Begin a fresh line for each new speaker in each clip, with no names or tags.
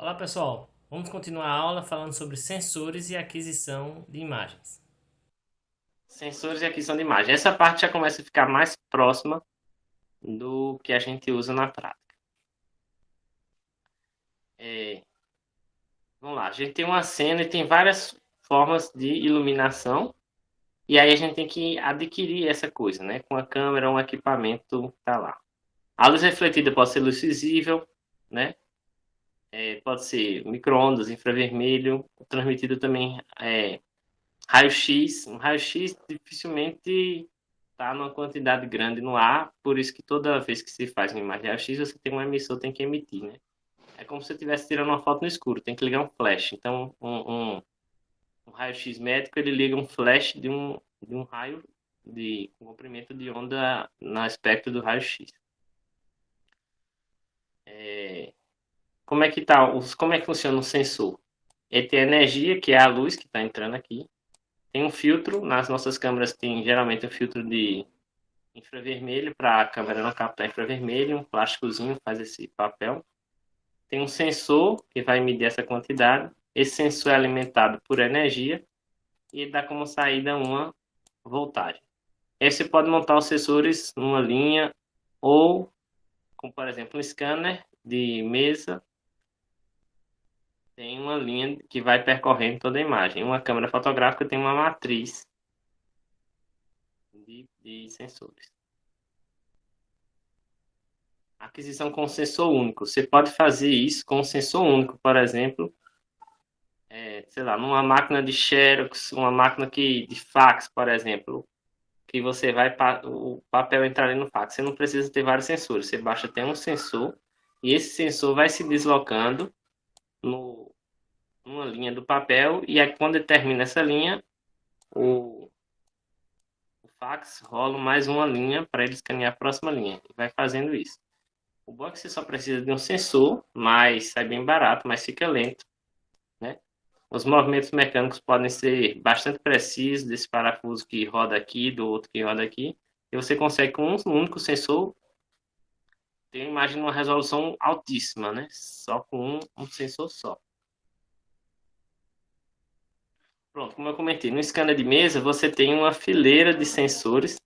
Olá pessoal, vamos continuar a aula falando sobre sensores e aquisição de imagens.
Sensores e aquisição de imagem. Essa parte já começa a ficar mais próxima do que a gente usa na prática. É, vamos lá, a gente tem uma cena e tem várias formas de iluminação, e aí a gente tem que adquirir essa coisa, né? Com a câmera, um equipamento, tá lá. A luz refletida pode ser luz visível, né? Pode ser micro-ondas, infravermelho, transmitido também raio-x. Um raio-x dificilmente está numa quantidade grande no ar, por isso que toda vez que se faz uma imagem de raio-x, você tem um emissor, tem que emitir, né? É como se você estivesse tirando uma foto no escuro, tem que ligar um flash. Então, um raio-x médico, ele liga um flash de um raio de um comprimento de onda no espectro do raio-x. Como é que funciona o sensor? Ele tem energia, que é a luz que está entrando aqui. Tem um filtro, nas nossas câmeras tem geralmente um filtro de infravermelho para a câmera não captar infravermelho, um plásticozinho faz esse papel. Tem um sensor que vai medir essa quantidade. Esse sensor é alimentado por energia e ele dá como saída uma voltagem. Aí você pode montar os sensores numa linha ou, como por exemplo, um scanner de mesa tem uma linha que vai percorrendo toda a imagem. Uma câmera fotográfica tem uma matriz de sensores. Aquisição com sensor único. Você pode fazer isso com um sensor único, por exemplo, sei lá, numa máquina de Xerox, uma máquina de fax, por exemplo, que você vai o papel entrar ali no fax. Você não precisa ter vários sensores, você basta ter um sensor e esse sensor vai se deslocando no, numa linha do papel e aí quando termina essa linha, o, o fax rola mais uma linha para ele escanear a próxima linha e vai fazendo isso. O bom é que você só precisa de um sensor, mas sai bem barato, mas fica lento, né? Os movimentos mecânicos podem ser bastante precisos, desse parafuso que roda aqui, do outro que roda aqui, e você consegue com um único sensor ter uma imagem numa resolução altíssima, né? Só com um sensor só. Pronto, como eu comentei, no scanner de mesa você tem uma fileira de sensores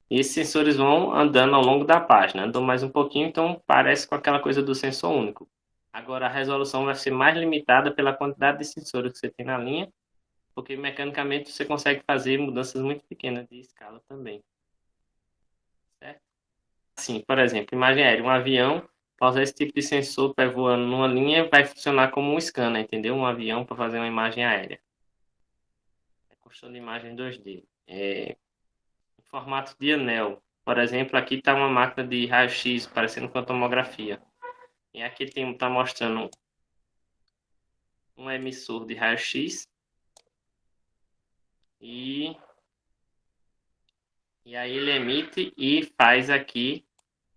e esses sensores vão andando ao longo da página. Andam mais um pouquinho, então parece com aquela coisa do sensor único. Agora a resolução vai ser mais limitada pela quantidade de sensores que você tem na linha, porque mecanicamente você consegue fazer mudanças muito pequenas de escala também, certo? Assim, por exemplo, imagem aérea, um avião, para usar esse tipo de sensor para voando numa linha, vai funcionar como um scanner, entendeu? Um avião para fazer uma imagem aérea. É construção de imagem 2D. Em formato de anel. Por exemplo, aqui está uma máquina de raio-x, parecendo com a tomografia. E aqui está mostrando um emissor de raio-x e, e aí ele emite e faz aqui,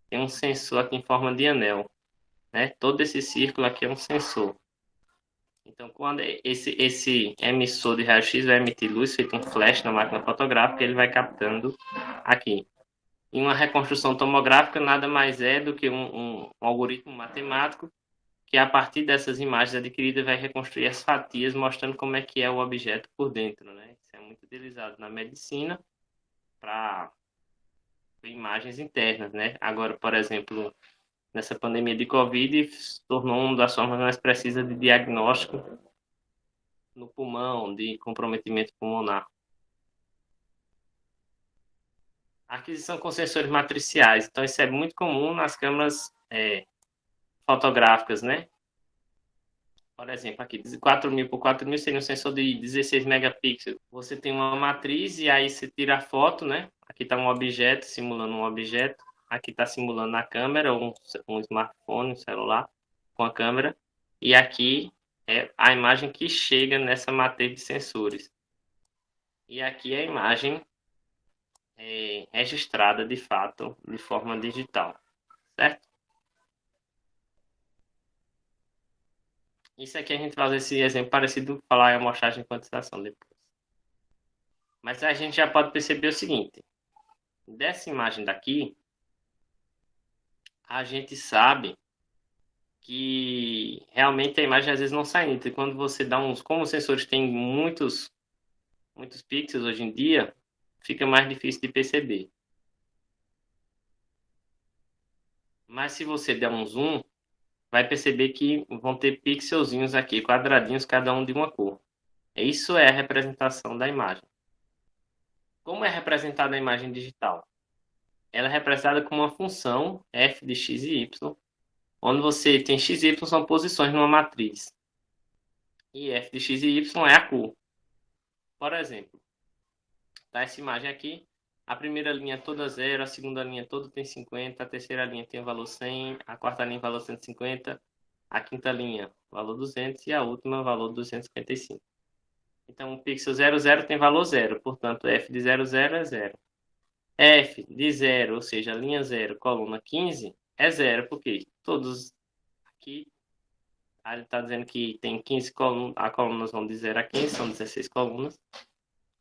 tem um sensor aqui em forma de anel, né? Todo esse círculo aqui é um sensor. Então, quando esse emissor de raio-x vai emitir luz, feito um flash na máquina fotográfica, ele vai captando aqui. E uma reconstrução tomográfica nada mais é do que um algoritmo matemático que, a partir dessas imagens adquiridas, vai reconstruir as fatias, mostrando como é que é o objeto por dentro, né? Isso é muito utilizado na medicina para imagens internas, né? Agora, por exemplo, nessa pandemia de Covid, se tornou uma das formas mais precisas de diagnóstico no pulmão, de comprometimento pulmonar. Aquisição com sensores matriciais. Então, isso é muito comum nas câmeras fotográficas, né? Por exemplo, aqui, 4.000 por 4.000 seria um sensor de 16 megapixels. Você tem uma matriz e aí você tira a foto, né? Aqui está um objeto, simulando um objeto. Aqui está simulando a câmera, um smartphone, um celular com a câmera. E aqui é a imagem que chega nessa matriz de sensores. E aqui é a imagem registrada de fato de forma digital, certo? Isso aqui a gente faz esse exemplo parecido falar em amostragem e quantização depois. Mas a gente já pode perceber o seguinte: dessa imagem daqui, a gente sabe que realmente a imagem às vezes não sai nítida. E quando você dá uns, como os sensores têm muitos pixels hoje em dia, fica mais difícil de perceber. Mas se você der um zoom, vai perceber que vão ter pixelzinhos aqui, quadradinhos, cada um de uma cor. Isso é a representação da imagem. Como é representada a imagem digital? Ela é representada com uma função f de x e y, onde você tem x e y são posições numa matriz. E f de x e y é a cor. Por exemplo, tá essa imagem aqui, a primeira linha é toda 0, a segunda linha toda tem 50, a terceira linha tem o valor 100, a quarta linha valor 150, a quinta linha valor 200 e a última valor 255. Então, o pixel 00 tem valor 0, portanto, f de 00 é 0. F de 0, ou seja, linha 0, coluna 15, é 0, porque todos aqui, ele está dizendo que tem 15 colunas, as colunas vão de 0 a 15, são 16 colunas.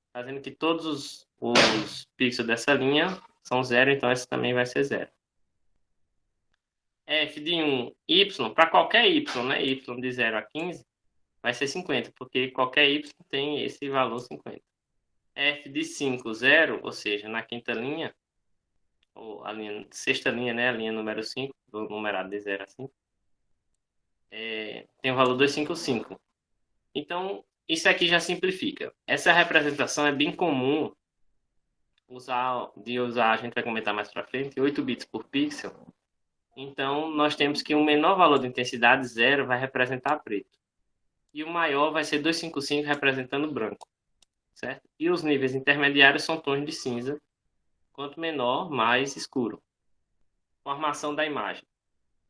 Está dizendo que todos os pixels dessa linha são 0, então esse também vai ser 0. F de 1, Y, para qualquer Y, né? Y de 0 a 15, vai ser 50, porque qualquer Y tem esse valor 50. F de 5, 0, ou seja, na quinta linha, ou a linha, sexta linha, né? A linha número 5, numerado de 0 a 5, tem o valor 255. Então, isso aqui já simplifica. Essa representação é bem comum usar, a gente vai comentar mais para frente, 8 bits por pixel. Então, nós temos que o menor valor de intensidade, 0, vai representar preto. E o maior vai ser 255 representando branco. Certo? E os níveis intermediários são tons de cinza. Quanto menor, mais escuro. Formação da imagem.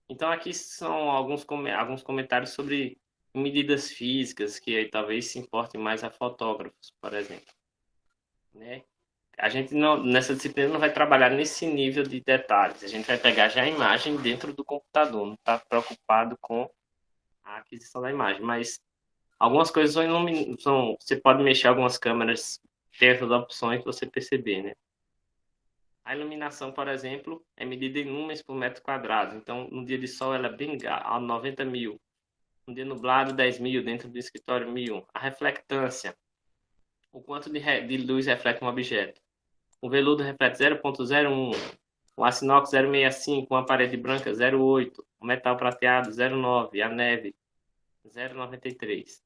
Então, aqui são alguns comentários sobre medidas físicas que aí talvez se importem mais a fotógrafos, por exemplo. Né? A gente nessa disciplina não vai trabalhar nesse nível de detalhes. A gente vai pegar já a imagem dentro do computador, não está preocupado com a aquisição da imagem. Mas algumas coisas você pode mexer algumas câmeras dentro das opções que você perceber, né? A iluminação, por exemplo, é medida em lumens por metro quadrado. Então, no dia de sol, ela é bem a 90 mil. No dia nublado, 10 mil. Dentro do escritório, 1000. A reflectância, o quanto de luz reflete um objeto. O veludo reflete 0,01. O aço inox 0,65. Uma parede branca 0,8. O metal prateado 0,9. A neve 0,93.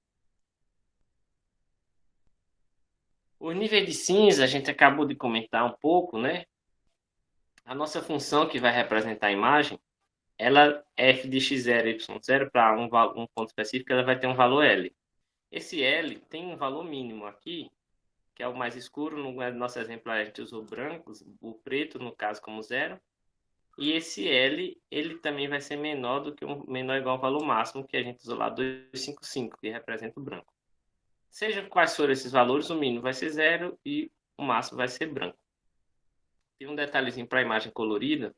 Os níveis de cinza, a gente acabou de comentar um pouco, né? A nossa função que vai representar a imagem, ela f de x0, y0 para um ponto específico, ela vai ter um valor L. Esse L tem um valor mínimo aqui, que é o mais escuro. No nosso exemplo, a gente usou brancos, o preto, no caso, como 0. E esse L, ele também vai ser menor do que menor ou igual ao valor máximo, que a gente usou lá, 255, que representa o branco. Seja quais forem esses valores, o mínimo vai ser 0 e o máximo vai ser branco. Tem um detalhezinho para a imagem colorida,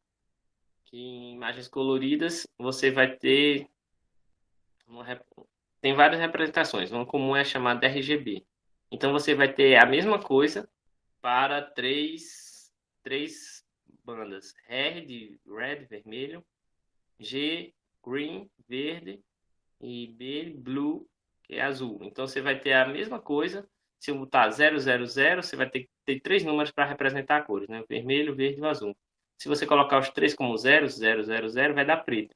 que em imagens coloridas você vai ter tem várias representações. Uma comum é chamada RGB. Então você vai ter a mesma coisa para três bandas: R de red, vermelho, G, green, verde, e B, blue, que é azul. Então você vai ter a mesma coisa. Se eu botar 000, você vai ter 3 números para representar cores, né? Vermelho, verde e azul. Se você colocar os 3 como 0, 0, 0, 0, vai dar preto.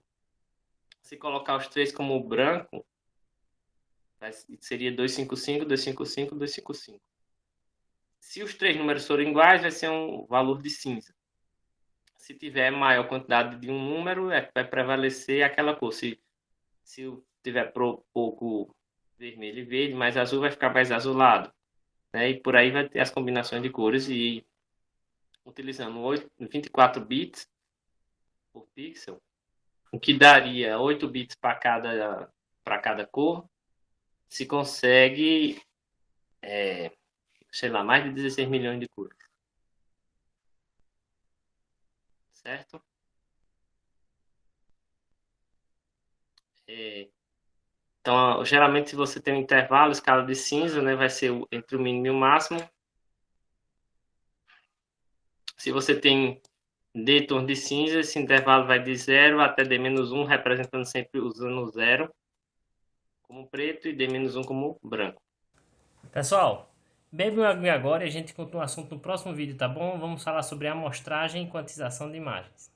Se colocar os 3 como branco, seria 255, 255, 255. Se os 3 números forem iguais, vai ser um valor de cinza. Se tiver maior quantidade de um número, vai prevalecer aquela cor. Se tiver pouco vermelho e verde, mais azul, vai ficar mais azulado. Né? E por aí vai ter as combinações de cores, e utilizando 24 bits por pixel, o que daria 8 bits para cada cor, se consegue, sei lá, mais de 16 milhões de cores. Certo? Então, geralmente, se você tem um intervalo, escala de cinza, né, vai ser entre o mínimo e o máximo. Se você tem D tons de cinza, esse intervalo vai de 0 até D-1, representando sempre usando o 0 como preto e D-1 como branco.
Pessoal, bebe uma aguinha agora e a gente continua o assunto no próximo vídeo, tá bom? Vamos falar sobre amostragem e quantização de imagens.